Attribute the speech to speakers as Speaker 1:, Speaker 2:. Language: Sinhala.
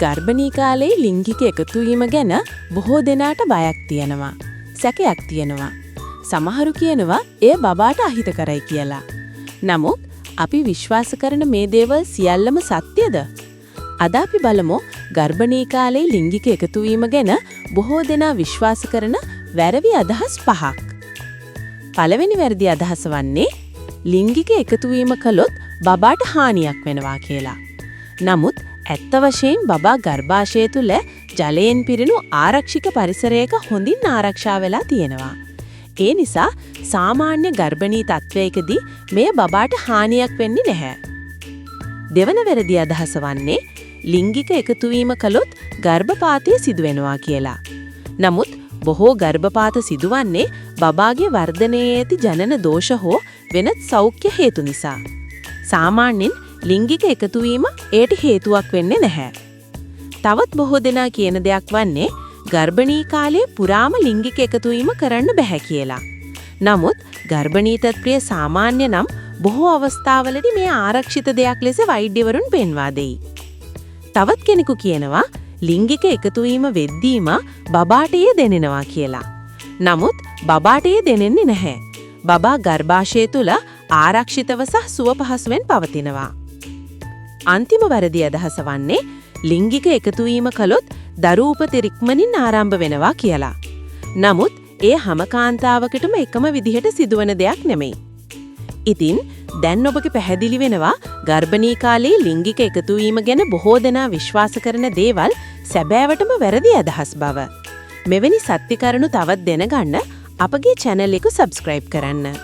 Speaker 1: ගර්භණී කාලේ ලිංගික එකතු වීම ගැන බොහෝ දෙනාට බයක් තියෙනවා. සැකයක් තියෙනවා. සමහරු කියනවා එය බබාට අහිතකරයි කියලා. නමුත් අපි විශ්වාස කරන මේ දේවල් සියල්ලම සත්‍යද? අද අපි බලමු ගර්භණී කාලේ ලිංගික එකතු වීම ගැන බොහෝ දෙනා විශ්වාස කරන වැරදි අදහස් 5ක්. පළවෙනි වැරදි අදහස වන්නේ ලිංගික එකතු වීම කළොත් බබාට හානියක් වෙනවා කියලා. නමුත් ඇත්ත වශයෙන් බබා ගර්භාෂය තුල ජලයෙන් පිරුණු ආරක්ෂක පරිසරයක හොඳින් ආරක්ෂා වෙලා තියෙනවා. ඒ නිසා සාමාන්‍ය ගර්භණී තත්වයකදී මෙය බබාට හානියක් වෙන්නේ නැහැ. දෙවන වැරදි අදහස වන්නේ ලිංගික එකතු වීම කළොත් ගර්භපාතය සිදු වෙනවා කියලා. නමුත් බොහෝ ගර්භපාත සිදුවන්නේ බබාගේ වර්ධනයේ ඇති ජනන දෝෂ හෝ වෙනත් සෞඛ්‍ය හේතු නිසා. සාමාන්‍යයෙන් ලිංගික එකතු වීම ඒට හේතුවක් වෙන්නේ නැහැ. තවත් බොහෝ දෙනා කියන දෙයක් වන්නේ ගර්භණී කාලයේ පුරාම ලිංගික එකතු වීම කරන්න බෑ කියලා. නමුත් ගර්භණී තත්ත්වය සාමාන්‍ය නම් බොහෝ අවස්ථාවලදී මේ ආරක්ෂිත දෙයක් ලෙස වෛද්‍යවරුන් පෙන්වා දෙයි. තවත් කෙනෙකු කියනවා ලිංගික එකතු වීම වෙද්දීම බබාට එය දැනෙනවා කියලා. නමුත් බබාට එය දැනෙන්නේ නැහැ. බබා ගර්භාෂය තුල ආරක්ෂිතව සහ සුව පහසුවෙන් පවතිනවා. අන්තිම වැරදි අදහස වන්නේ ලිංගික එකතු වීම කළොත් දරු උපත ඉක්මනින් ආරම්භ වෙනවා කියලා. නමුත් ඒ හැම කාන්තාවකටම එකම විදිහට සිදුවන දෙයක් නෙමෙයි. ඉතින් දැන් ඔබට පැහැදිලි වෙනවා ගර්භණී කාලේ ලිංගික එකතු වීම ගැන බොහෝ දෙනා විශ්වාස කරන දේවල් සැබෑවටම වැරදි අදහස් බව. මෙවැනි සත්‍ය කරුණු තවත් දැනගන්න අපගේ channel එක subscribe කරන්න.